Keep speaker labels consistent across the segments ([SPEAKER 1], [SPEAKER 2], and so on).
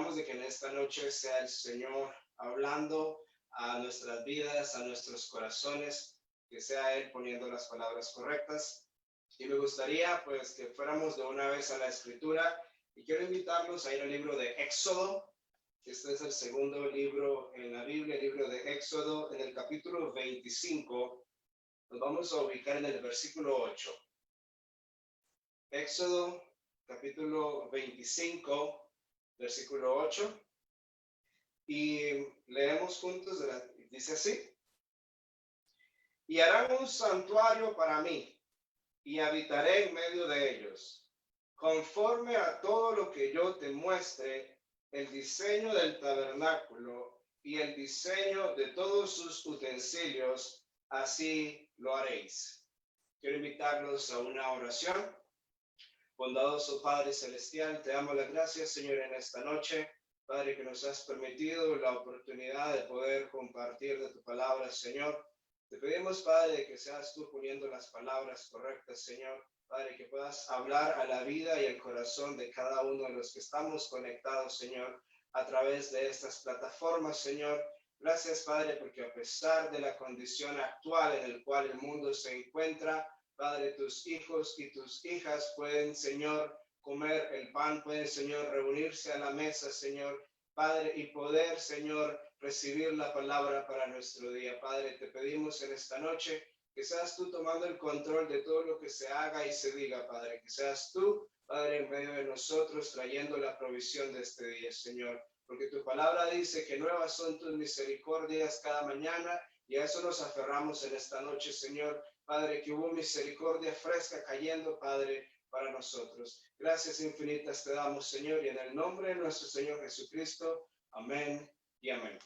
[SPEAKER 1] Esperamos de que en esta noche sea el Señor hablando a nuestras vidas, a nuestros corazones, que sea Él poniendo las palabras correctas. Y me gustaría pues que fuéramos de una vez a la Escritura y quiero invitarlos a ir al libro de Éxodo. Este es el segundo libro en la Biblia, el libro de Éxodo, en el capítulo 25. Nos vamos a ubicar en el versículo 8. Éxodo, capítulo 25, versículo 8. Y leemos juntos, dice así: y harán un santuario para mí, y habitaré en medio de ellos, conforme a todo lo que yo te muestre, el diseño del tabernáculo y el diseño de todos sus utensilios, así lo haréis. Quiero invitarlos a una oración. Bondadoso Padre Celestial, te damos las gracias, Señor, en esta noche. Padre, que nos has permitido la oportunidad de poder compartir de tu palabra, Señor. Te pedimos, Padre, que seas tú poniendo las palabras correctas, Señor. Padre, que puedas hablar a la vida y al corazón de cada uno de los que estamos conectados, Señor, a través de estas plataformas, Señor. Gracias, Padre, porque a pesar de la condición actual en la cual el mundo se encuentra, Padre, tus hijos y tus hijas pueden, Señor, comer el pan, pueden, Señor, reunirse a la mesa, Señor, Padre, y poder, Señor, recibir la palabra para nuestro día. Padre, te pedimos en esta noche que seas tú tomando el control de todo lo que se haga y se diga, Padre, que seas tú, Padre, en medio de nosotros, trayendo la provisión de este día, Señor, porque tu palabra dice que nuevas son tus misericordias cada mañana, y a eso nos aferramos en esta noche, Señor. Padre, que hubo misericordia fresca cayendo, Padre, para nosotros. Gracias infinitas te damos, Señor, y en el nombre de nuestro Señor Jesucristo. Amén y amén.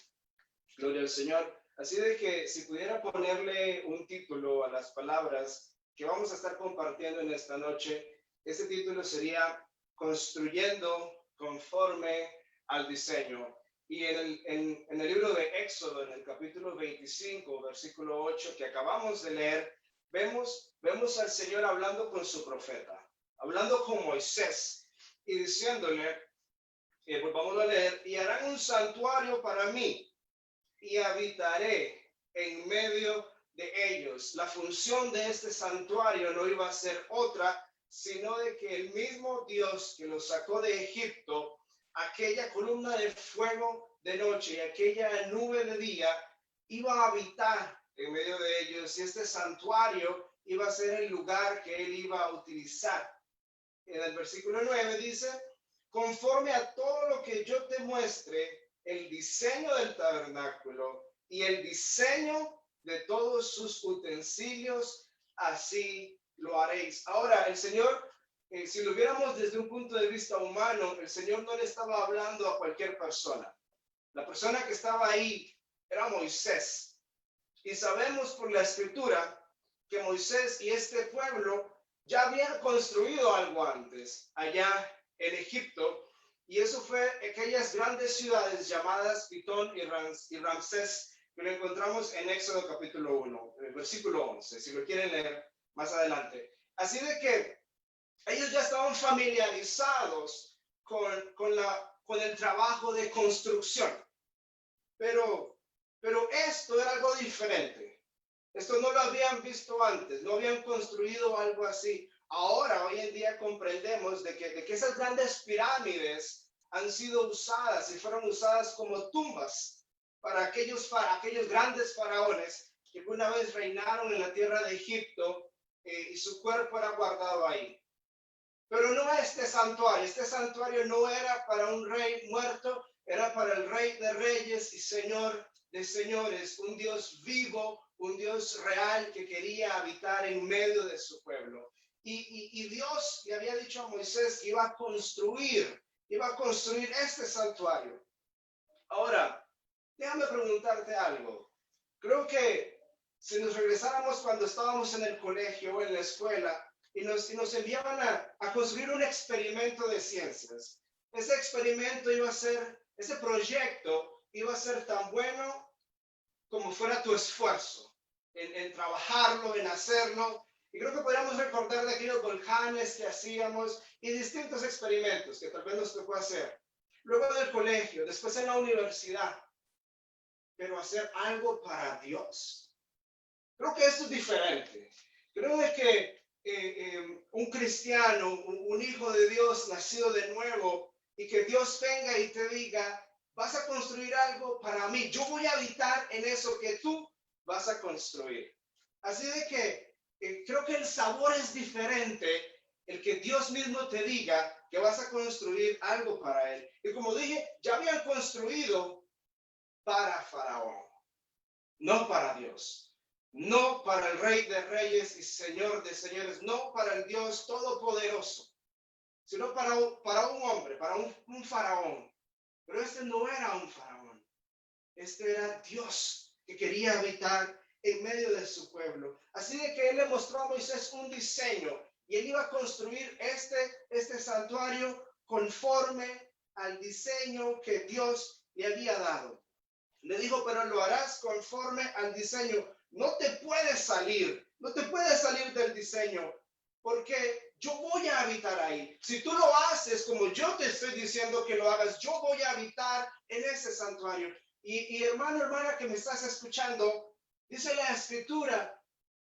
[SPEAKER 1] Gloria al Señor. Así de que si pudiera ponerle un título a las palabras que vamos a estar compartiendo en esta noche, este título sería Construyendo conforme al diseño. Y en el libro de Éxodo, en el capítulo 25, versículo 8, que acabamos de leer, vemos al Señor hablando con su profeta, hablando con Moisés y diciéndole, pues vamos a leer: y harán un santuario para mí, y habitaré en medio de ellos. La función de este santuario no iba a ser otra, sino de que el mismo Dios que los sacó de Egipto, aquella columna de fuego de noche y aquella nube de día, iba a habitar en medio de ellos, y este santuario iba a ser el lugar que él iba a utilizar. En el versículo 9 dice: conforme a todo lo que yo te muestre, el diseño del tabernáculo y el diseño de todos sus utensilios, así lo haréis. Ahora, el Señor, si lo viéramos desde un punto de vista humano, el Señor no le estaba hablando a cualquier persona. La persona que estaba ahí era Moisés. Y sabemos por la Escritura que Moisés y este pueblo ya habían construido algo antes, allá en Egipto, y eso fue aquellas grandes ciudades llamadas Pitón y Ramsés, que lo encontramos en Éxodo capítulo 1, en el versículo 11, si lo quieren leer más adelante. Así de que ellos ya estaban familiarizados con el trabajo de construcción, pero esto era algo diferente. Esto no lo habían visto antes, no habían construido algo así. Ahora, hoy en día, comprendemos de que esas grandes pirámides han sido usadas y fueron usadas como tumbas para aquellos grandes faraones que una vez reinaron en la tierra de Egipto, y su cuerpo era guardado ahí. Pero no este santuario no era para un rey muerto, era para el Rey de Reyes y Señor de Señores, un Dios vivo, un Dios real que quería habitar en medio de su pueblo. Y Dios le había dicho a Moisés que iba a construir este santuario. Ahora, déjame preguntarte algo. Creo que si nos regresáramos cuando estábamos en el colegio o en la escuela y nos enviaban a construir un experimento de ciencias, ese proyecto iba a ser tan bueno como fuera tu esfuerzo en trabajarlo, en hacerlo. Y creo que podríamos recordar de aquellos volcanes que hacíamos y distintos experimentos que tal vez nos tocó hacer. Luego del colegio, después en la universidad, pero hacer algo para Dios. Creo que esto es diferente. Creo que un cristiano, un hijo de Dios nacido de nuevo, y que Dios venga y te diga, vas a construir algo para mí, yo voy a habitar en eso que tú vas a construir. Así de que creo que el sabor es diferente, el que Dios mismo te diga que vas a construir algo para él. Y como dije, ya habían construido para Faraón, no para Dios, no para el Rey de Reyes y Señor de Señores, no para el Dios Todopoderoso, sino para un hombre, para un faraón. Pero este no era un faraón, este era Dios que quería habitar en medio de su pueblo. Así de que él le mostró a Moisés un diseño y él iba a construir este santuario conforme al diseño que Dios le había dado. Le dijo, pero lo harás conforme al diseño. No te puedes salir del diseño, porque yo voy a habitar ahí. Si tú lo haces como yo te estoy diciendo que lo hagas, yo voy a habitar en ese santuario. Y hermano, hermana que me estás escuchando, dice la Escritura,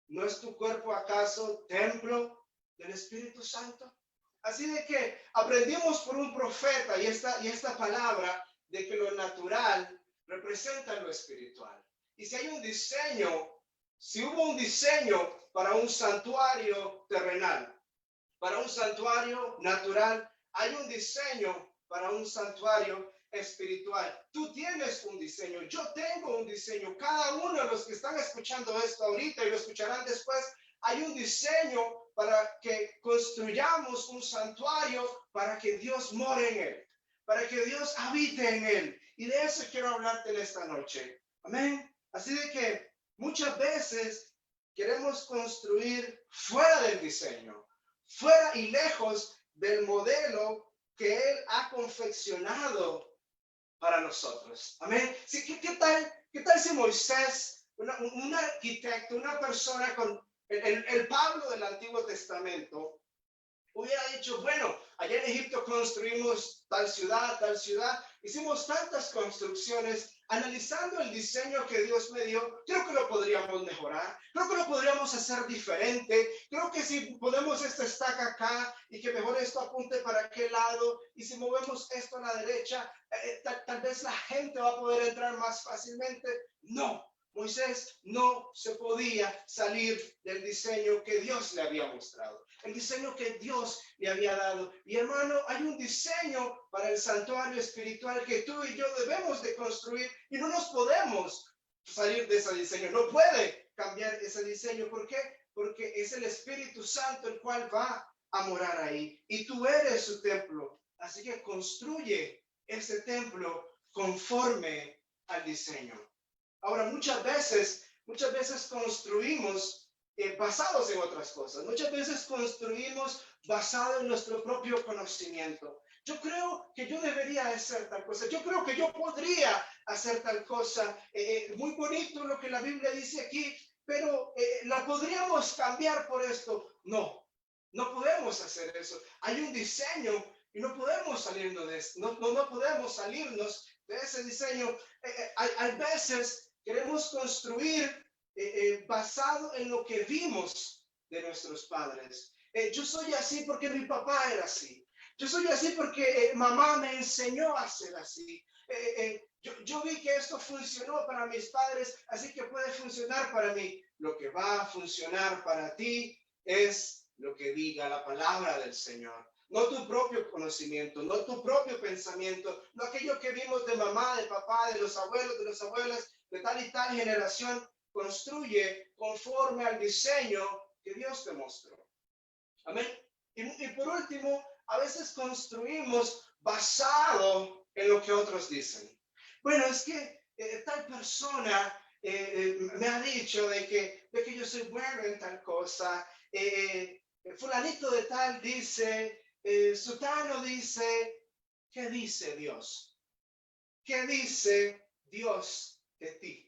[SPEAKER 1] ¿no es tu cuerpo acaso templo del Espíritu Santo? Así de que aprendimos por un profeta y esta palabra de que lo natural representa lo espiritual. Y si hay un diseño, si hubo un diseño para un santuario terrenal, para un santuario natural, hay un diseño para un santuario espiritual. Tú tienes un diseño, yo tengo un diseño. Cada uno de los que están escuchando esto ahorita y lo escucharán después, hay un diseño para que construyamos un santuario para que Dios more en él, para que Dios habite en él. Y de eso quiero hablarte en esta noche. Amén. Así de que muchas veces queremos construir fuera del diseño, fuera y lejos del modelo que Él ha confeccionado para nosotros. Amén. Sí, ¿qué tal si Moisés, un arquitecto, una persona con el Pablo del Antiguo Testamento, hubiera dicho, bueno, allá en Egipto construimos tal ciudad, hicimos tantas construcciones, analizando el diseño que Dios me dio, creo que lo podríamos mejorar, creo que lo podríamos hacer diferente, creo que si ponemos esta estaca acá y que mejor esto apunte para aquel lado, y si movemos esto a la derecha, tal vez la gente va a poder entrar más fácilmente. No. Moisés no se podía salir del diseño que Dios le había mostrado, el diseño que Dios le había dado. Y hermano, hay un diseño para el santuario espiritual que tú y yo debemos de construir y no nos podemos salir de ese diseño. No puede cambiar ese diseño. ¿Por qué? Porque es el Espíritu Santo el cual va a morar ahí y tú eres su templo. Así que construye ese templo conforme al diseño. Ahora, muchas veces construimos basados en otras cosas. Muchas veces construimos basado en nuestro propio conocimiento. Yo creo que yo debería hacer tal cosa. Yo creo que yo podría hacer tal cosa. Muy bonito lo que la Biblia dice aquí, pero la podríamos cambiar por esto. No, no podemos hacer eso. Hay un diseño y no podemos salirnos de esto. No podemos salirnos de ese diseño. Hay veces queremos construir basado en lo que vimos de nuestros padres. Yo soy así porque mi papá era así. Yo soy así porque mamá me enseñó a ser así. Yo vi que esto funcionó para mis padres, así que puede funcionar para mí. Lo que va a funcionar para ti es lo que diga la palabra del Señor. No tu propio conocimiento, no tu propio pensamiento, no aquello que vimos de mamá, de papá, de los abuelos, de las abuelas, de tal y tal generación. Construye conforme al diseño que Dios te mostró. Amén. Y por último, a veces construimos basado en lo que otros dicen. Bueno, es que tal persona me ha dicho de que yo soy bueno en tal cosa. Fulanito de tal dice, sutano dice, ¿qué dice Dios? ¿Qué dice Dios de ti?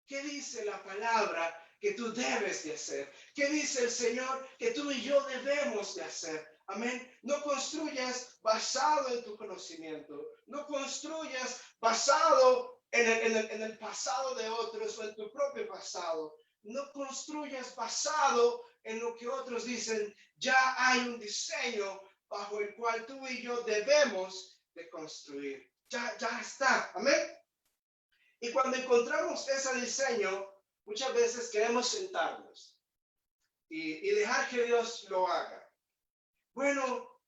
[SPEAKER 1] ¿Qué dice la palabra que tú debes de hacer? ¿Qué dice el Señor que tú y yo debemos de hacer? Amén. No construyas basado en tu conocimiento. No construyas basado en el pasado de otros o en tu propio pasado. No construyas basado en lo que otros dicen. Ya hay un diseño bajo el cual tú y yo debemos de construir. Ya está. Amén. Y cuando encontramos ese diseño, muchas veces queremos sentarnos y dejar que Dios lo haga. Bueno,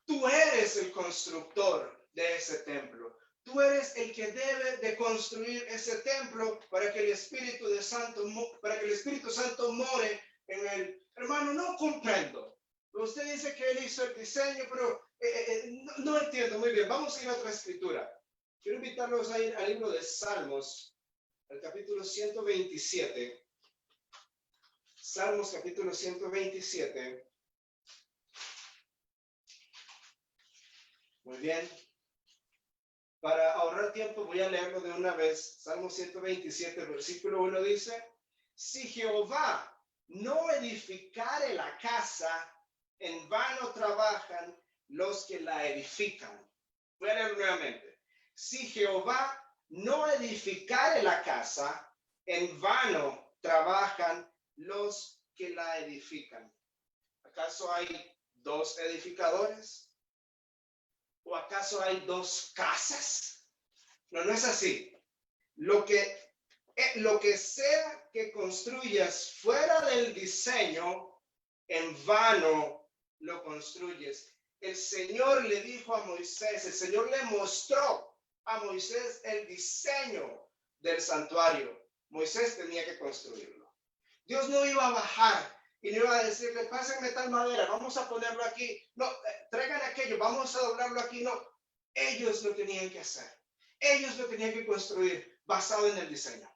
[SPEAKER 1] tú eres el constructor de ese templo. Tú eres el que debe de construir ese templo para que el Espíritu Santo more en él. Hermano, no comprendo. Usted dice que él hizo el diseño, pero no entiendo muy bien. Vamos a ir a otra escritura. Quiero invitarlos a ir al libro de Salmos, al capítulo 127. Salmos capítulo 127. Muy bien. Para ahorrar tiempo voy a leerlo de una vez. Salmo 127, versículo 1 dice: si Jehová no edificare la casa, en vano trabajan los que la edifican. Voy a leer nuevamente. Si Jehová no edificare la casa, en vano trabajan los que la edifican. ¿Acaso hay dos edificadores? ¿O acaso hay dos casas? No, no es así. Lo que sea que construyas fuera del diseño, en vano lo construyes. El Señor le dijo a Moisés, el Señor le mostró a Moisés el diseño del santuario. Moisés tenía que construirlo. Dios no iba a bajar y no iba a decirle, pásenme tal madera, vamos a ponerlo aquí. No, traigan aquello, vamos a doblarlo aquí. No, ellos lo tenían que hacer. Ellos lo tenían que construir basado en el diseño.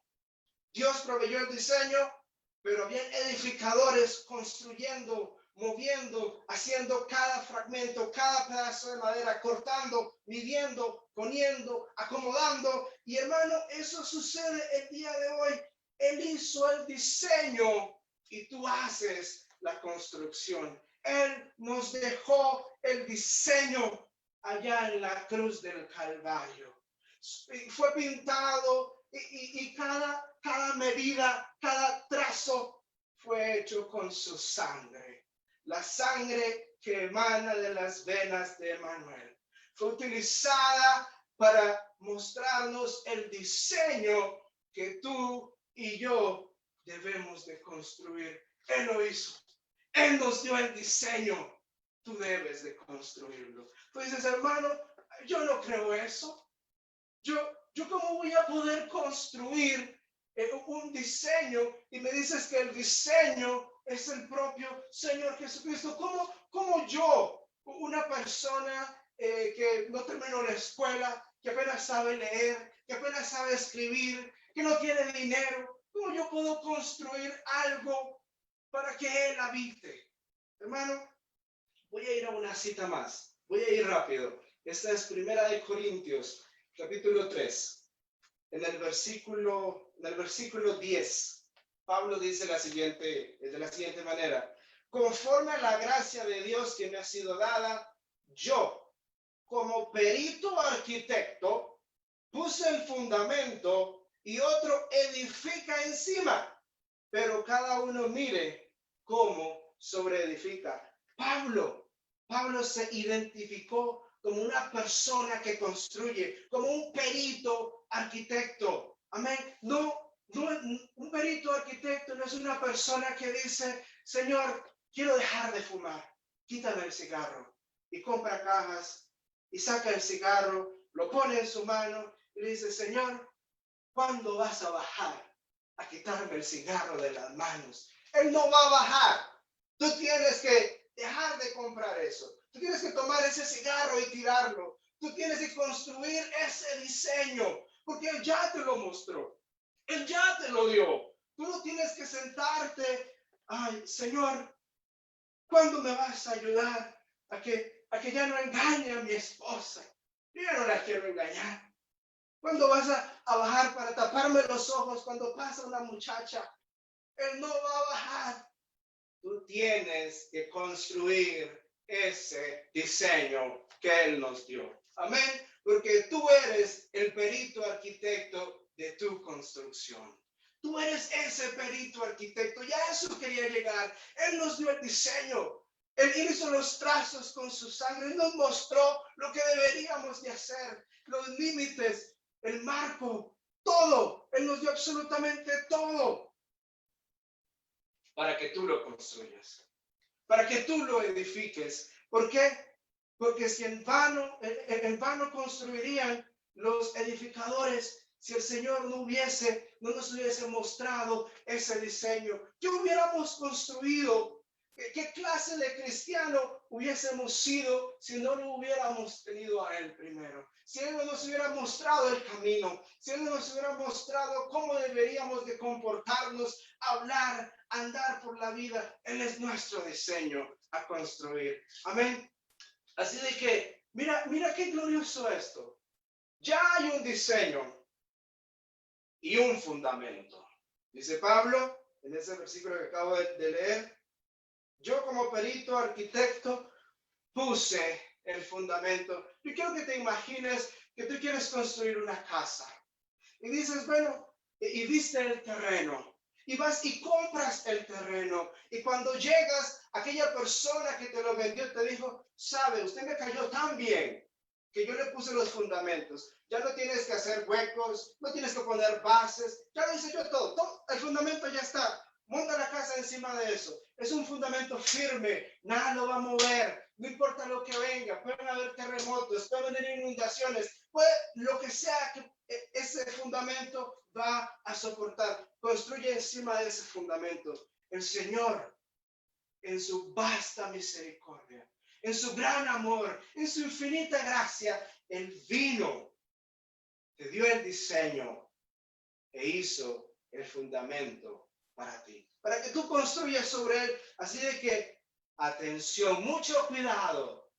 [SPEAKER 1] Dios proveyó el diseño, pero había edificadores construyendo, moviendo, haciendo cada fragmento, cada pedazo de madera, cortando, midiendo, poniendo, acomodando. Y hermano, eso sucede el día de hoy. Él hizo el diseño y tú haces la construcción. Él nos dejó el diseño allá en la cruz del Calvario. Fue pintado y cada medida, cada trazo fue hecho con su sangre. La sangre que emana de las venas de Emanuel fue utilizada para mostrarnos el diseño que tú y yo debemos de construir. Él lo hizo. Él nos dio el diseño. Tú debes de construirlo. Tú dices, hermano, yo no creo eso. Yo cómo voy a poder construir un diseño y me dices que el diseño es el propio Señor Jesucristo. ¿Cómo yo, una persona que no terminó la escuela, que apenas sabe leer, que apenas sabe escribir, que no tiene dinero, cómo yo puedo construir algo para que Él habite? Hermano, voy a ir a una cita más. Voy a ir rápido. Esta es Primera de Corintios, capítulo 3. En el versículo 10, Pablo dice de la siguiente manera: conforme a la gracia de Dios que me ha sido dada, yo, como perito arquitecto, puse el fundamento y otro edifica encima, pero cada uno mire cómo sobreedifica. Pablo se identificó como una persona que construye, como un perito arquitecto. Amén. No, un perito arquitecto no es una persona que dice, Señor, quiero dejar de fumar, quítame el cigarro, y compra cajas y saca el cigarro, lo pone en su mano y le dice, Señor, ¿cuándo vas a bajar a quitarme el cigarro de las manos? Él no va a bajar. Tú tienes que dejar de comprar eso. Tú tienes que tomar ese cigarro y tirarlo. Tú tienes que construir ese diseño, porque Él ya te lo mostró. Él ya te lo dio. Tú no tienes que sentarte, ay, Señor, ¿cuándo me vas a ayudar a que ya no engañe a mi esposa? Yo ya no la quiero engañar. ¿Cuándo vas a bajar para taparme los ojos cuando pasa una muchacha? Él no va a bajar. Tú tienes que construir ese diseño que Él nos dio. Amén. Porque tú eres el perito arquitecto de tu construcción. Tú eres ese perito arquitecto. Ya eso quería llegar. Él nos dio el diseño. Él hizo los trazos con su sangre. Él nos mostró lo que deberíamos de hacer. Los límites, el marco, todo. Él nos dio absolutamente todo para que tú lo construyas, para que tú lo edifiques. ¿Por qué? Porque si en vano construirían los edificadores, si el Señor no nos hubiese mostrado ese diseño, ¿qué hubiéramos construido? ¿Qué clase de cristiano hubiésemos sido si no lo hubiéramos tenido a Él primero? Si Él no nos hubiera mostrado el camino, si Él no nos hubiera mostrado cómo deberíamos de comportarnos, hablar, andar por la vida, Él es nuestro diseño a construir. Amén. Así de que, mira qué glorioso esto. Ya hay un diseño y un fundamento. Dice Pablo en ese versículo que acabo de leer, yo como perito arquitecto puse el fundamento. Yo quiero que te imagines que tú quieres construir una casa. Y dices, bueno, y viste el terreno. Y vas y compras el terreno. Y cuando llegas, aquella persona que te lo vendió te dijo, sabe, usted me cayó tan bien que yo le puse los fundamentos. Ya no tienes que hacer huecos, no tienes que poner bases. Ya lo hice yo todo. El fundamento ya está. Monta la casa encima de eso. Es un fundamento firme. Nada lo va a mover. No importa lo que venga. Pueden haber terremotos, pueden haber inundaciones. Lo que sea que ese fundamento va a soportar. Construye encima de ese fundamento. El Señor, en su vasta misericordia, en su gran amor, en su infinita gracia, Él vino, te dio el diseño e hizo el fundamento para ti, para que tú construyas sobre él. Así de que, atención, mucho cuidado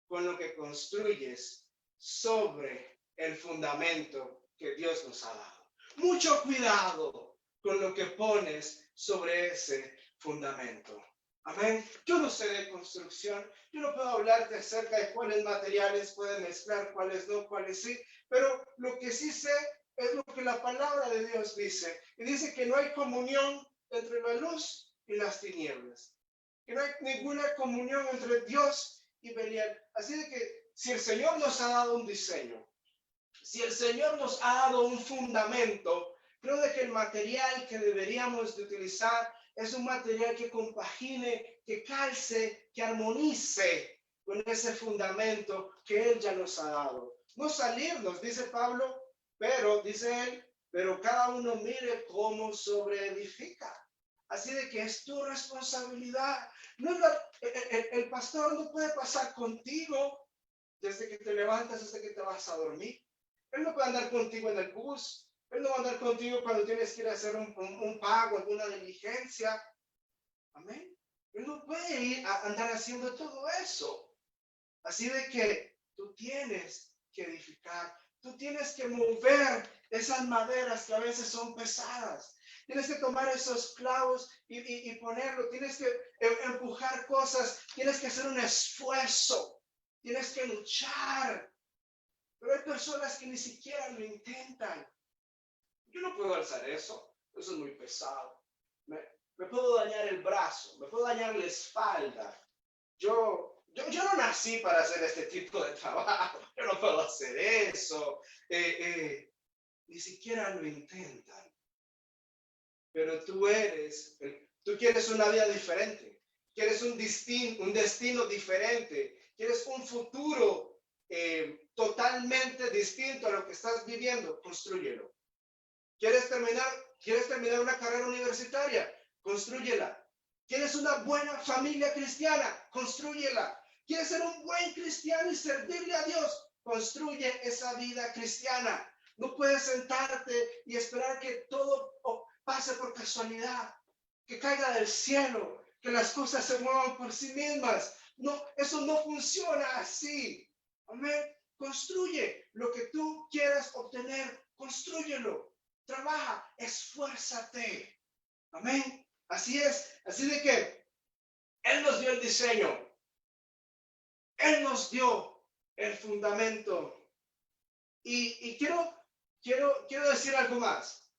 [SPEAKER 1] con lo que construyes sobre el fundamento que Dios nos ha dado. Mucho cuidado con lo que pones sobre ese fundamento. Amén. Yo no sé de construcción, yo no puedo hablarte acerca de cuáles materiales pueden mezclar, cuáles no, cuáles sí, pero lo que sí sé es lo que la palabra de Dios dice. Y dice que no hay comunión entre la luz y las tinieblas. Que no hay ninguna comunión entre Dios y Belial. Así de que si el Señor nos ha dado un diseño, si el Señor nos ha dado un fundamento, creo de que el material que deberíamos de utilizar es un material que compagine, que calce, que armonice con ese fundamento que Él ya nos ha dado. No salirnos, dice Pablo, pero, dice él, pero cada uno mire cómo sobreedifica. Así de que es tu responsabilidad. No es el pastor no puede pasar contigo desde que te levantas hasta que te vas a dormir. Él no puede andar contigo en el bus. Él no va a andar contigo cuando tienes que ir a hacer un pago, alguna diligencia. Amén. Él no puede ir a andar haciendo todo eso. Así de que tú tienes que edificar. Tú tienes que mover esas maderas que a veces son pesadas. Tienes que tomar esos clavos y ponerlo. Tienes que empujar cosas. Tienes que hacer un esfuerzo. Tienes que luchar. Pero hay personas que ni siquiera lo intentan. Yo no puedo alzar eso. Eso es muy pesado. Me puedo dañar el brazo. Me puedo dañar la espalda. Yo no nací para hacer este tipo de trabajo. Yo no puedo hacer eso. Ni siquiera lo intentan. Pero tú quieres una vida diferente. Quieres un destino diferente. Quieres un futuro totalmente distinto a lo que estás viviendo. Constrúyelo. ¿Quieres terminar una carrera universitaria? Constrúyela. ¿Quieres una buena familia cristiana? Constrúyela. ¿Quieres ser un buen cristiano y servirle a Dios? Construye esa vida cristiana. No puedes sentarte y esperar que todo pase por casualidad, que caiga del cielo, que las cosas se muevan por sí mismas. No, eso no funciona así. Amén. Construye lo que tú quieras obtener. Constrúyelo. Trabaja, esfuérzate. Amén. Así es. Así de que Él nos dio el diseño. Él nos dio el fundamento. Y quiero decir algo más.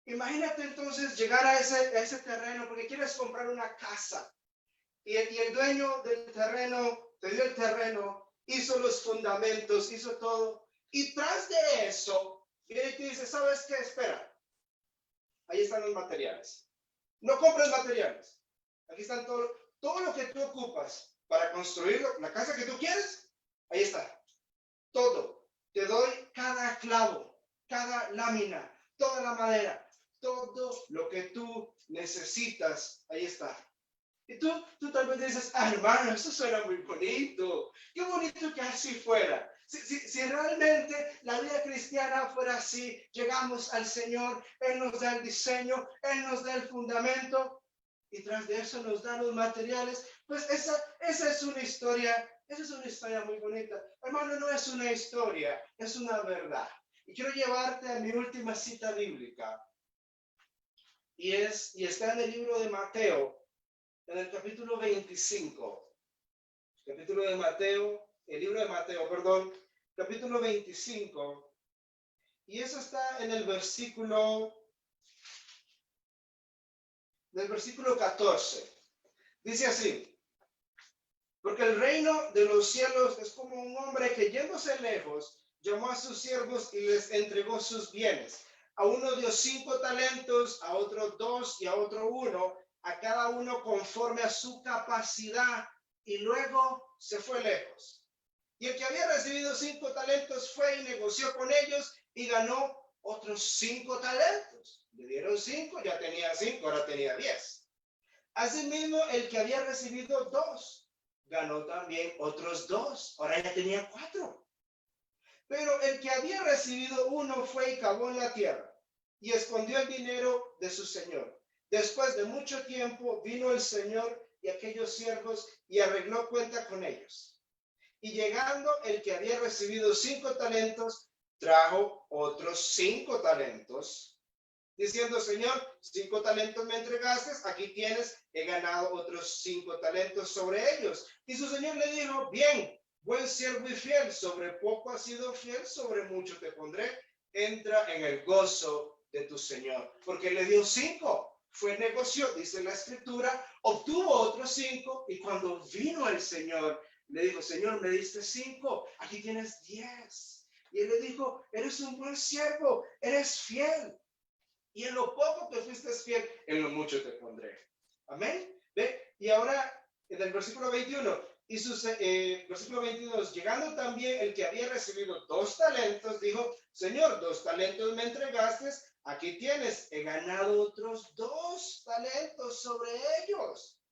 [SPEAKER 1] Imagínate entonces llegar a ese terreno porque quieres comprar una casa. Y el dueño del terreno te dio el terreno, hizo los fundamentos, hizo todo. Y tras de eso, viene y te dice, ¿sabes qué? Espera. Ahí están los materiales. No compres materiales. Aquí están todo lo que tú ocupas para construir la casa que tú quieres. Ahí está. Todo. Te doy cada clavo, cada lámina, toda la madera, todo lo que tú necesitas. Ahí está. Y tú tal vez dices, hermano, eso suena muy bonito. Qué bonito que así fuera. Si realmente la vida cristiana fuera así, llegamos al Señor, Él nos da el diseño, Él nos da el fundamento y tras de eso nos da los materiales, pues esa es una historia, muy bonita. Hermano, no es una historia, es una verdad. Y quiero llevarte a mi última cita bíblica. Y está en el libro de Mateo. En el capítulo 25, el libro de Mateo, capítulo 25, y eso está en el versículo 14. Dice así, porque el reino de los cielos es como un hombre que yéndose lejos, llamó a sus siervos y les entregó sus bienes. A uno dio 5 talentos, a otro 2 y a otro 1, a cada uno conforme a su capacidad, y luego se fue lejos. Y el que había recibido 5 talentos fue y negoció con ellos y ganó otros 5 talentos. Le dieron 5, ya tenía 5, ahora tenía 10. Asimismo, el que había recibido 2 ganó también otros 2, ahora ya tenía 4. Pero el que había recibido 1 fue y cavó en la tierra y escondió el dinero de su señor. Después de mucho tiempo vino el Señor y aquellos siervos y arregló cuenta con ellos. Y llegando el que había recibido 5 talentos, trajo otros 5 talentos, diciendo, Señor, 5 talentos me entregaste, aquí tienes, he ganado otros 5 talentos sobre ellos. Y su Señor le dijo, bien, buen siervo y fiel, sobre poco has sido fiel, sobre mucho te pondré, entra en el gozo de tu Señor. Porque le dio 5. Fue negocio, dice la escritura, obtuvo otros 5 y cuando vino el Señor, le dijo, Señor, me diste 5, aquí tienes 10. Y él le dijo, eres un buen siervo, eres fiel. Y en lo poco que fuiste fiel, en lo mucho te pondré. Amén. ¿Ve? Y ahora, en el versículo 21, versículo 22, llegando también el que había recibido 2 talentos, dijo, Señor, 2 talentos me entregaste, aquí tienes, he ganado otros 2 talentos sobre ellos.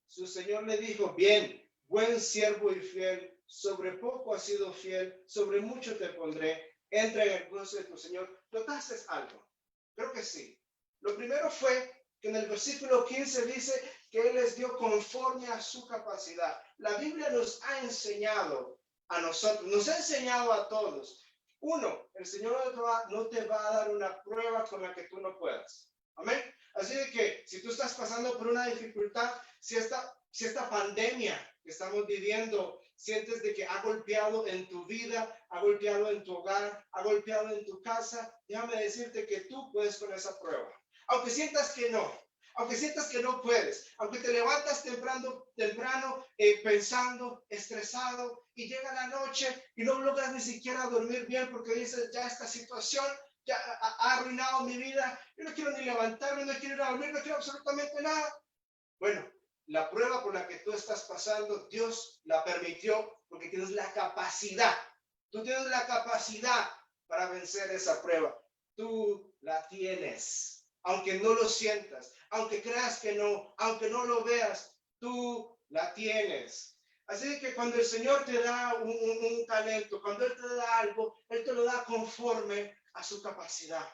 [SPEAKER 1] Su Señor le dijo, bien, buen siervo y fiel, sobre poco has sido fiel, sobre mucho te pondré, entra en el gozo de tu Señor. ¿Notaste algo? Creo que sí. Lo primero fue que en el versículo 15 dice que Él les dio conforme a su capacidad. La Biblia nos ha enseñado a nosotros, nos ha enseñado a todos. Uno, el Señor no te va a dar una prueba con la que tú no puedas. Amén. Así de que si tú estás pasando por una dificultad, si esta pandemia que estamos viviendo, sientes de que ha golpeado en tu vida, ha golpeado en tu hogar, ha golpeado en tu casa, déjame decirte que tú puedes con esa prueba. Aunque sientas que no puedes, aunque te levantas temprano pensando, estresado, y llega la noche y no logras ni siquiera dormir bien porque dices, ya esta situación ya ha arruinado mi vida, yo no quiero ni levantarme, no quiero ir a dormir, no quiero absolutamente nada. Bueno, la prueba por la que tú estás pasando, Dios la permitió porque tienes la capacidad. Tú tienes la capacidad para vencer esa prueba. Tú la tienes. Aunque no lo sientas, aunque creas que no, aunque no lo veas, tú la tienes. Así que cuando el Señor te da un talento, cuando Él te da algo, Él te lo da conforme a su capacidad.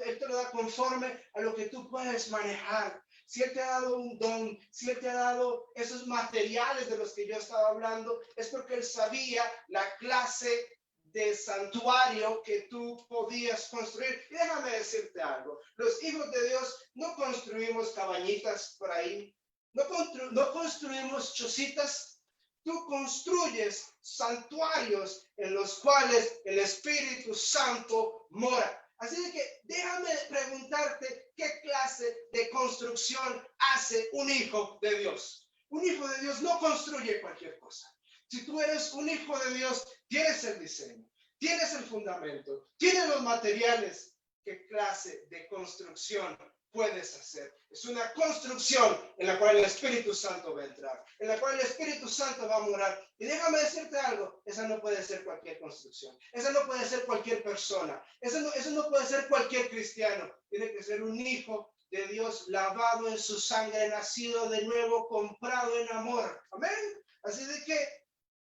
[SPEAKER 1] Él te lo da conforme a lo que tú puedes manejar. Si Él te ha dado un don, si Él te ha dado esos materiales de los que yo estaba hablando, es porque Él sabía la clase de santuario que tú podías construir. Y déjame decirte algo, los hijos de Dios no construimos cabañitas por ahí, no construimos chocitas tú construyes santuarios en los cuales el Espíritu Santo mora. Así que déjame preguntarte qué clase de construcción hace un hijo de Dios. Un hijo de Dios no construye cualquier cosa. Si tú eres un hijo de Dios, tienes el diseño, tienes el fundamento, tienes los materiales. ¿Qué clase de construcción puedes hacer? Es una construcción en la cual el Espíritu Santo va a entrar, en la cual el Espíritu Santo va a morar. Y déjame decirte algo, esa no puede ser cualquier construcción, esa no puede ser cualquier persona, eso no puede ser cualquier cristiano. Tiene que ser un hijo de Dios, lavado en su sangre, nacido de nuevo, comprado en amor. Amén. Así de que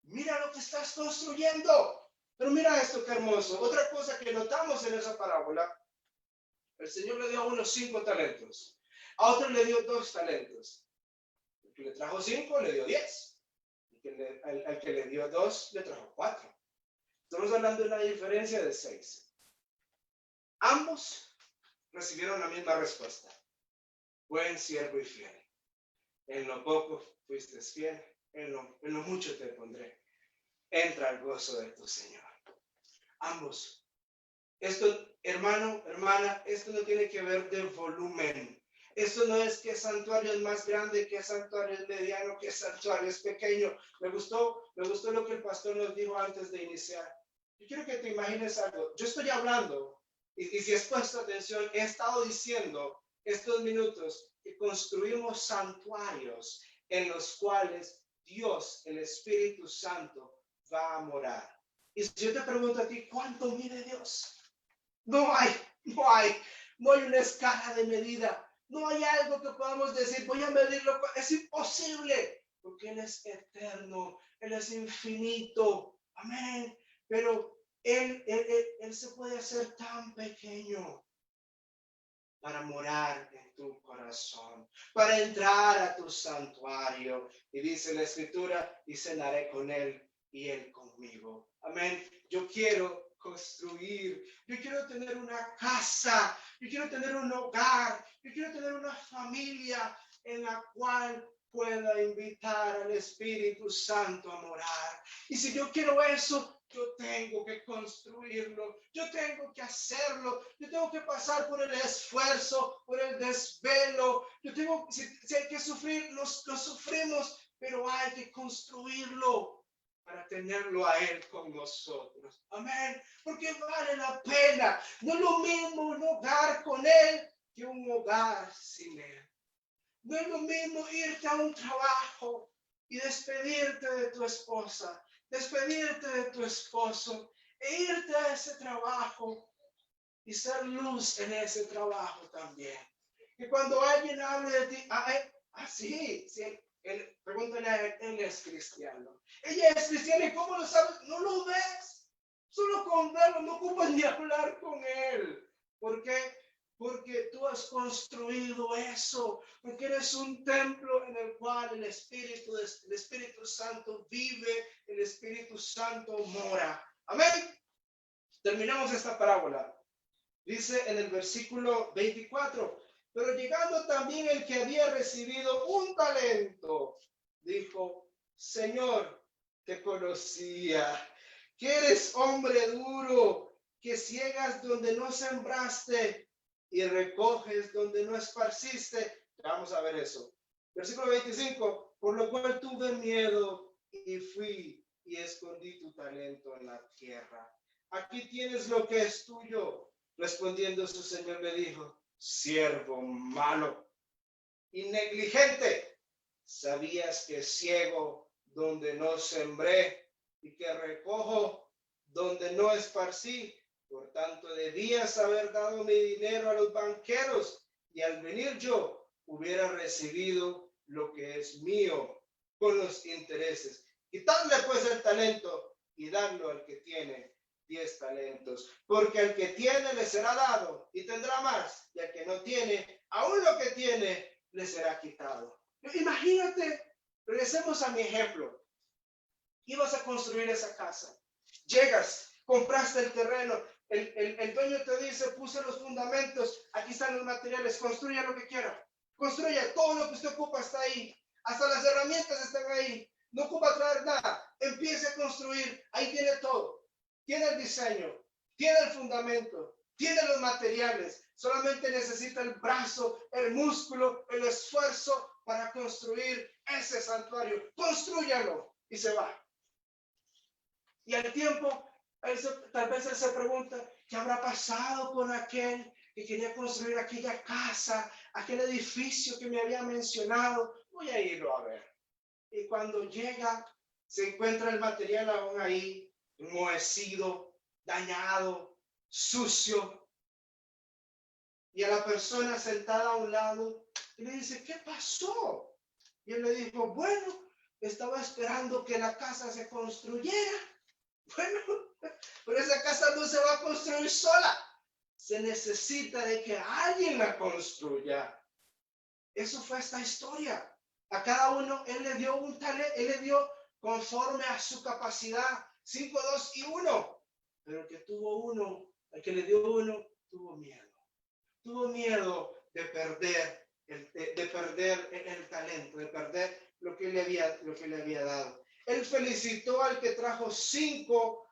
[SPEAKER 1] mira lo que estás construyendo. Pero mira esto, qué hermoso. Otra cosa que notamos en esa parábola, el Señor le dio a uno 5 talentos, a otro le dio 2 talentos. El que le trajo 5 le dio 10. Al que le dio 2 le trajo 4. Estamos hablando de una diferencia de 6. Ambos recibieron la misma respuesta. Buen siervo y fiel. En lo poco fuiste fiel, en lo mucho te pondré. Entra al gozo de tu Señor. Ambos. Esto, hermano, hermana, esto no tiene que ver de volumen. Esto no es que santuario es más grande, que santuario es mediano, que santuario es pequeño. Me gustó lo que el pastor nos dijo antes de iniciar. Yo quiero que te imagines algo. Yo estoy hablando, y si has puesto atención, he estado diciendo estos minutos que construimos santuarios en los cuales Dios, el Espíritu Santo, va a morar. Y si yo te pregunto a ti, ¿cuánto mide Dios? No hay una escala de medida. No hay algo que podamos decir, voy a medirlo. Es imposible, porque Él es eterno, Él es infinito. Amén. Pero Él se puede hacer tan pequeño para morar en tu corazón, para entrar a tu santuario. Y dice la Escritura, y cenaré con Él y Él conmigo. Amén. Yo quiero construir, yo quiero tener una casa, yo quiero tener un hogar, yo quiero tener una familia en la cual pueda invitar al Espíritu Santo a morar. Y si yo quiero eso, yo tengo que construirlo, yo tengo que hacerlo, yo tengo que pasar por el esfuerzo, por el desvelo. Si hay que sufrir, lo sufrimos, pero hay que construirlo para tenerlo a Él con nosotros. Amén. Porque vale la pena. No es lo mismo un hogar con Él que un hogar sin Él. No es lo mismo irte a un trabajo y despedirte de tu esposa, despedirte de tu esposo e irte a ese trabajo y ser luz en ese trabajo también. Que cuando alguien hable de ti, sí, pregúntale a él es cristiano. Ella es cristiana, ¿y cómo lo sabes? No lo ves. Solo con verlo, no ocupas ni hablar con él. ¿Por qué? Porque tú has construido eso, porque eres un templo en el cual el Espíritu Santo vive, el Espíritu Santo mora. Amén. Terminamos esta parábola. Dice en el versículo 24, pero llegando también el que había recibido un talento, dijo, Señor, te conocía, que eres hombre duro, que ciegas donde no sembraste y recoges donde no esparciste. Vamos a ver eso. Versículo 25, por lo cual tuve miedo y fui y escondí tu talento en la tierra. Aquí tienes lo que es tuyo. Respondiendo su señor le dijo, siervo malo y negligente, ¿sabías que ciego donde no sembré y que recojo donde no esparcí? Por tanto, debías haber dado mi dinero a los banqueros y al venir yo hubiera recibido lo que es mío con los intereses. Quitadle pues el talento y dadlo al que tiene 10 talentos, porque al que tiene le será dado y tendrá más, y al que no tiene, aún lo que tiene le será quitado. Imagínate, regresemos a mi ejemplo. Ibas a construir esa casa, llegas, compraste el terreno, el dueño te dice, puse los fundamentos, aquí están los materiales, construya lo que quiera, construya, todo lo que usted ocupa está ahí, hasta las herramientas están ahí. no ocupa traer nada. Empiece a construir. Ahí tiene todo. Tiene el diseño, tiene el fundamento, tiene los materiales. Solamente necesita el brazo, el músculo, el esfuerzo para construir ese santuario. Constrúyalo y se va. Y al tiempo, tal vez él se pregunta, ¿qué habrá pasado con aquel que quería construir aquella casa, aquel edificio que me había mencionado? Voy a irlo a ver. Y cuando llega, se encuentra el material aún ahí, enmohecido, dañado, sucio. Y a la persona sentada a un lado, y le dice, ¿qué pasó? Y él le dijo, bueno, estaba esperando que la casa se construyera. Bueno, pero esa casa no se va a construir sola. Se necesita de que alguien la construya. Eso fue esta historia. A cada uno él le dio un talento, él le dio conforme a su capacidad, 5, 2 y 1. Pero el que tuvo uno, el que le dio uno, tuvo miedo. Tuvo miedo de perder el talento, de perder lo que le había dado. Él felicitó al que trajo 5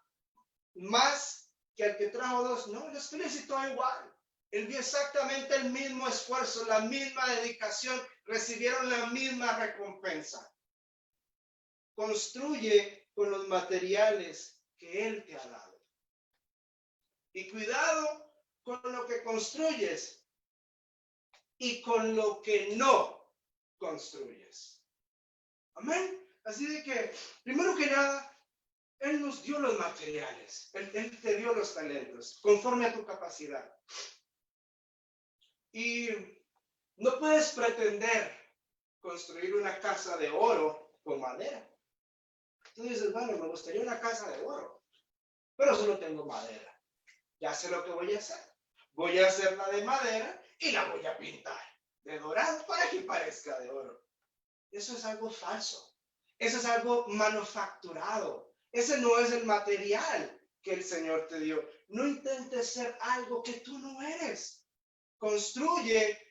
[SPEAKER 1] más que al que trajo 2. No, les felicitó igual. Él vio exactamente el mismo esfuerzo, la misma dedicación, recibieron la misma recompensa. Construye con los materiales que Él te ha dado. Y cuidado con lo que construyes y con lo que no construyes. Amén. Así de que, primero que nada, Él nos dio los materiales. Él te dio los talentos, conforme a tu capacidad. Y no puedes pretender construir una casa de oro con madera. Tú dices, bueno, me gustaría una casa de oro, pero solo tengo madera. Ya sé lo que voy a hacer. Voy a hacerla de madera y la voy a pintar de dorado para que parezca de oro. Eso es algo falso. Eso es algo manufacturado. Ese no es el material que el Señor te dio. No intentes ser algo que tú no eres. Construye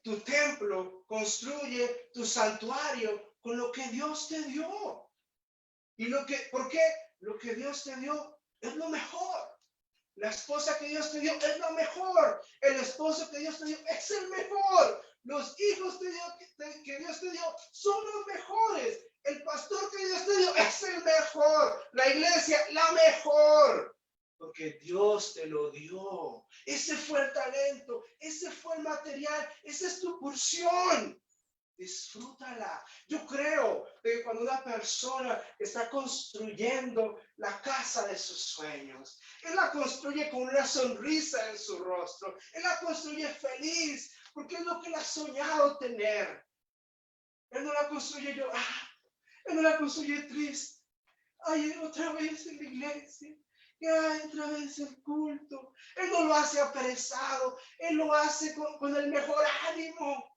[SPEAKER 1] tu templo, construye tu santuario con lo que Dios te dio. ¿Por qué? Lo que Dios te dio es lo mejor. La esposa que Dios te dio es lo mejor. El esposo que Dios te dio es el mejor. Los hijos que Dios te dio son los mejores. El pastor que Dios te dio es el mejor. La iglesia, la mejor. Porque Dios te lo dio. Ese fue el talento. Ese fue el material. Esa es tu porción. Disfrútala. Yo creo que cuando una persona está construyendo la casa de sus sueños, él la construye con una sonrisa en su rostro. Él la construye feliz porque es lo que él ha soñado tener. Él no la construye él no la construye triste. Ay, otra vez en la iglesia. Ay, otra vez el culto. Él no lo hace aperezado. Él lo hace con el mejor ánimo.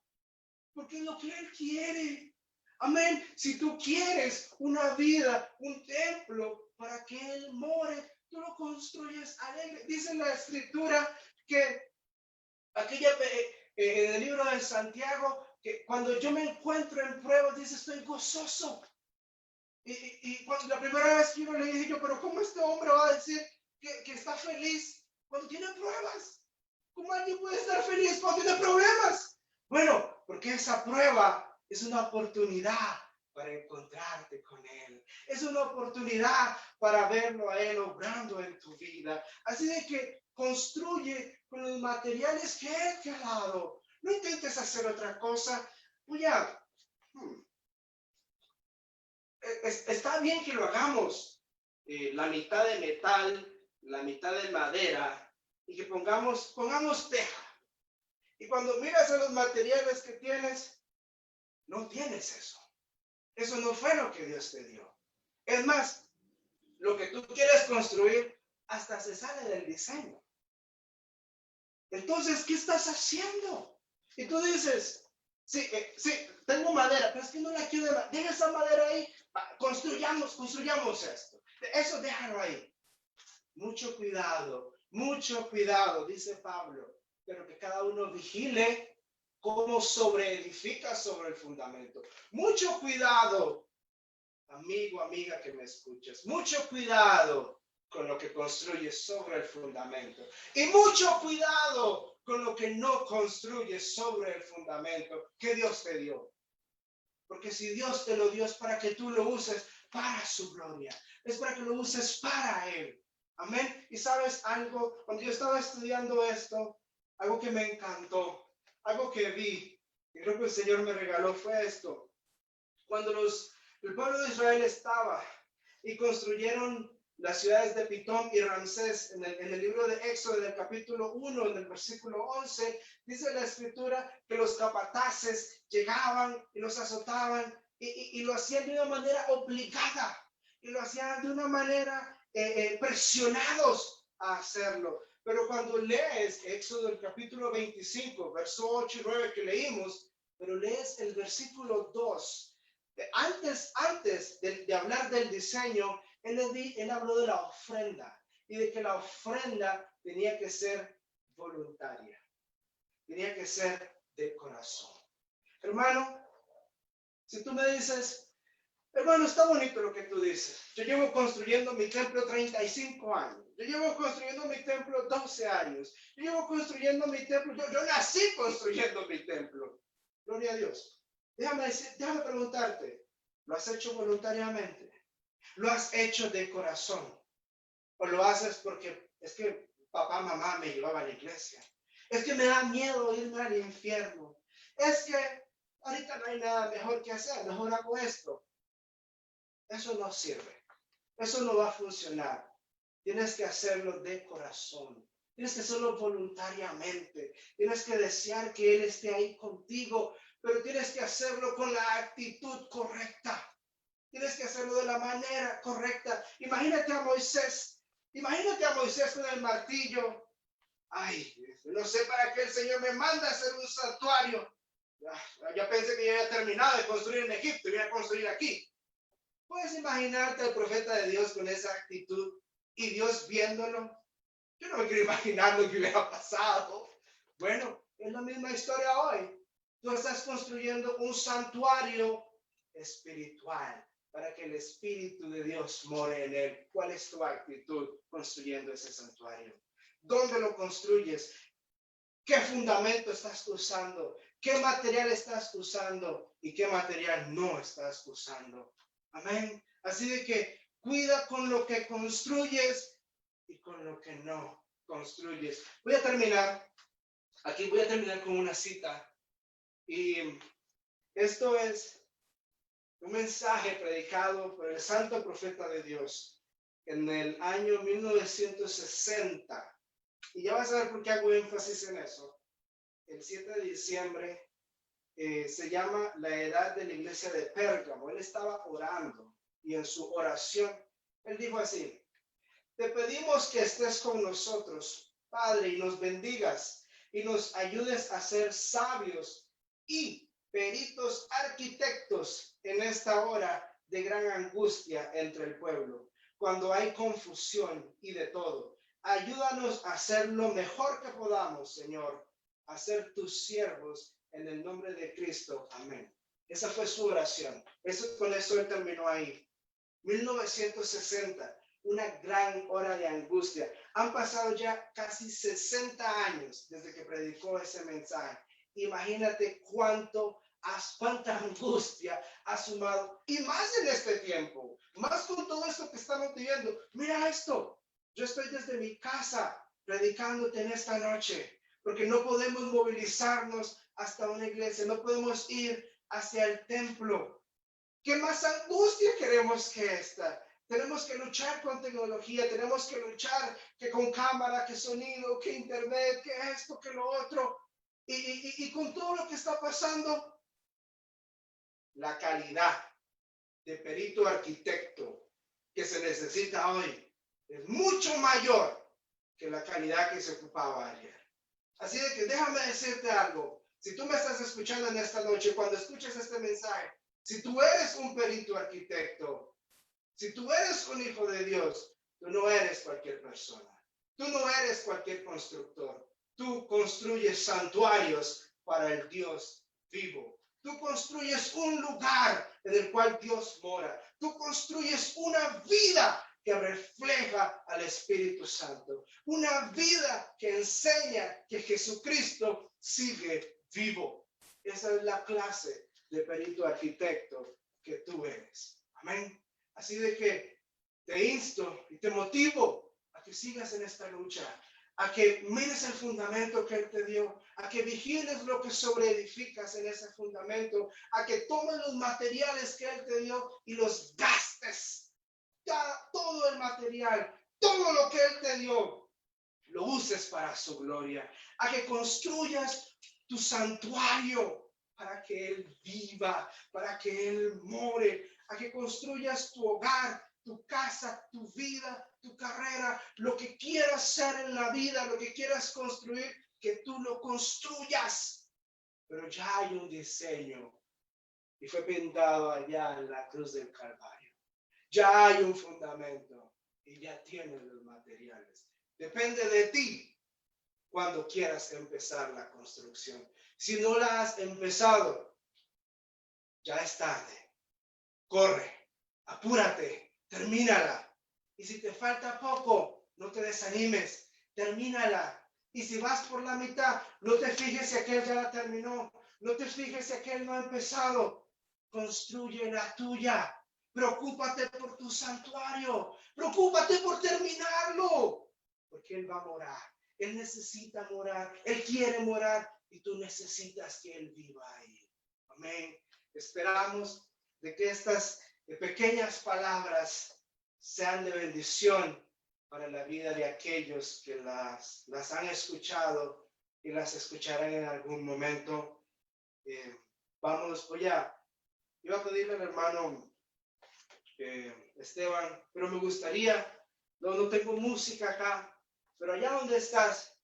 [SPEAKER 1] Porque es lo que Él quiere. Amén. Si tú quieres una vida, un templo para que Él more, tú lo construyes alegre. Dice la Escritura que en el libro de Santiago, que cuando yo me encuentro en pruebas, dice, estoy gozoso. Y cuando la primera vez que yo le dije, pero ¿cómo este hombre va a decir que está feliz cuando tiene pruebas? ¿Cómo alguien puede estar feliz cuando tiene problemas? Bueno, porque esa prueba es una oportunidad para encontrarte con Él. Es una oportunidad para verlo a Él obrando en tu vida. Así de que construye con los materiales que Él te ha dado. No intentes hacer otra cosa. Está bien que lo hagamos. La mitad de metal, la mitad de madera, y que pongamos teja. Y cuando miras a los materiales que tienes, no tienes eso. Eso no fue lo que Dios te dio. Es más, lo que tú quieres construir hasta se sale del diseño. Entonces, ¿qué estás haciendo? Y tú dices, sí, tengo madera, pero es que no la quiero. Deja esa madera ahí, construyamos esto. Eso déjalo ahí. Mucho cuidado, dice Pablo, pero que cada uno vigile cómo sobreedificas sobre el fundamento. Mucho cuidado, amigo, amiga que me escuchas. Mucho cuidado con lo que construyes sobre el fundamento. Y mucho cuidado con lo que no construyes sobre el fundamento que Dios te dio. Porque si Dios te lo dio es para que tú lo uses para su gloria. Es para que lo uses para Él. Amén. Y sabes algo, cuando yo estaba estudiando esto, algo que me encantó, algo que vi, y creo que el Señor me regaló fue esto. Cuando el pueblo de Israel estaba y construyeron las ciudades de Pitón y Ramsés, en el libro de Éxodo, en el capítulo 1, en el versículo 11, dice la escritura que los capataces llegaban y los azotaban y lo hacían de una manera obligada y lo hacían de una manera presionados a hacerlo. Pero cuando lees Éxodo, el capítulo 25, verso 8 y 9 que leímos, pero lees el versículo 2, antes de hablar del diseño, él habló de la ofrenda y de que la ofrenda tenía que ser voluntaria, tenía que ser de corazón. Hermano, si tú me dices, hermano, está bonito lo que tú dices. Yo llevo construyendo mi templo 35 años. Yo llevo construyendo mi templo 12 años. Yo llevo construyendo mi templo. Yo nací construyendo mi templo. Gloria a Dios. Déjame preguntarte, ¿lo has hecho voluntariamente? ¿Lo has hecho de corazón? ¿O lo haces porque es que papá, mamá me llevaba a la iglesia? Es que me da miedo irme al infierno. Es que ahorita no hay nada mejor que hacer, mejor hago esto. Eso no sirve. Eso no va a funcionar. Tienes que hacerlo de corazón. Tienes que hacerlo voluntariamente. Tienes que desear que Él esté ahí contigo, pero tienes que hacerlo con la actitud correcta. Tienes que hacerlo de la manera correcta. Imagínate a Moisés con el martillo. Ay, no sé para qué el Señor me manda a hacer un santuario. Ya pensé que ya había terminado de construir en Egipto y voy a construir aquí. ¿Puedes imaginarte al profeta de Dios con esa actitud y Dios viéndolo? Yo no me quiero imaginar lo que hubiera pasado. Bueno, es la misma historia hoy. Tú estás construyendo un santuario espiritual para que el Espíritu de Dios more en él. ¿Cuál es tu actitud construyendo ese santuario? ¿Dónde lo construyes? ¿Qué fundamento estás usando? ¿Qué material estás usando? ¿Y qué material no estás usando? Amén. Así de que cuida con lo que construyes y con lo que no construyes. Voy a terminar con una cita. Y esto es un mensaje predicado por el santo profeta de Dios en el año 1960. Y ya vas a ver por qué hago énfasis en eso. El 7 de diciembre se llama la edad de la iglesia de Pérgamo. Él estaba orando y en su oración él dijo así: te pedimos que estés con nosotros, Padre, y nos bendigas y nos ayudes a ser sabios y peritos arquitectos en esta hora de gran angustia entre el pueblo, cuando hay confusión y de todo. Ayúdanos a hacer lo mejor que podamos, Señor, a ser tus siervos en el nombre de Cristo. Amén. Esa fue su oración. Con eso él terminó ahí. 1960. Una gran hora de angustia. Han pasado ya casi 60 años desde que predicó ese mensaje. Imagínate cuánta angustia ha sumado. Y más en este tiempo. Más con todo esto que estamos viviendo. Mira esto. Yo estoy desde mi casa predicándote en esta noche. Porque no podemos movilizarnos hasta una iglesia. No podemos ir hacia el templo. ¿Qué más angustia queremos que esta? Tenemos que luchar con tecnología, tenemos que luchar que con cámara, que sonido, que internet, que esto, que lo otro. Y con todo lo que está pasando, la calidad de perito arquitecto que se necesita hoy es mucho mayor que la calidad que se ocupaba ayer. Así de que déjame decirte algo. Si tú me estás escuchando en esta noche, cuando escuches este mensaje, si tú eres un perito arquitecto, si tú eres un hijo de Dios, tú no eres cualquier persona. Tú no eres cualquier constructor. Tú construyes santuarios para el Dios vivo. Tú construyes un lugar en el cual Dios mora. Tú construyes una vida que refleja al Espíritu Santo. Una vida que enseña que Jesucristo sigue vivo. Esa es la clase de perito arquitecto que tú eres. Amén. Así de que te insto y te motivo a que sigas en esta lucha, a que mires el fundamento que Él te dio, a que vigiles lo que sobreedificas en ese fundamento, a que tomes los materiales que Él te dio y los gastes. Todo el material, todo lo que Él te dio, lo uses para su gloria, a que construyas tu santuario para que Él viva, para que Él more, a que construyas tu hogar, tu casa, tu vida, tu carrera, lo que quieras ser en la vida, lo que quieras construir, que tú lo construyas. Pero ya hay un diseño y fue pintado allá en la cruz del Calvario. Ya hay un fundamento y ya tienes los materiales. Depende de ti cuando quieras empezar la construcción. Si no la has empezado, ya es tarde. Corre, apúrate, termínala. Y si te falta poco, no te desanimes, termínala. Y si vas por la mitad, no te fijes si aquel ya la terminó. No te fijes si aquel no ha empezado. Construye la tuya. Preocúpate por tu santuario. Preocúpate por terminarlo. Porque Él va a morar. Él necesita morar. Él quiere morar. Y tú necesitas que Él viva ahí. Amén. Esperamos de que estas pequeñas palabras sean de bendición para la vida de aquellos que las han escuchado y las escucharán en algún momento. Iba a pedirle al hermano Esteban, pero me gustaría, no tengo música acá, pero allá donde estás,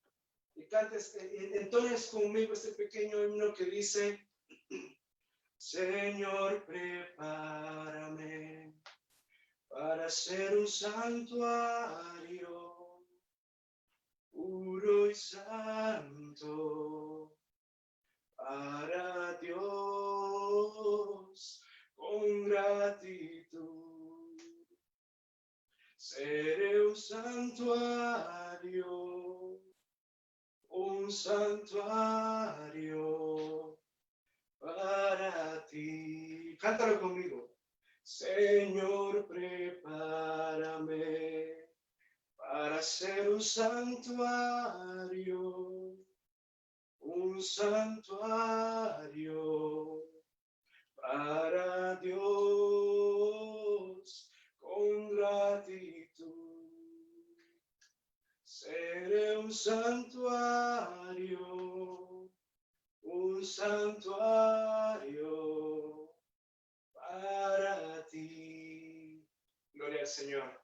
[SPEAKER 1] y cantes, entones conmigo este pequeño himno que dice: Señor, prepárame para ser un santuario puro y santo para Dios con gratitud. Seré un santuario para ti. Cántalo conmigo. Señor, prepárame para ser un santuario para Dios con gratitud. Seré un santuario para ti. Gloria al Señor.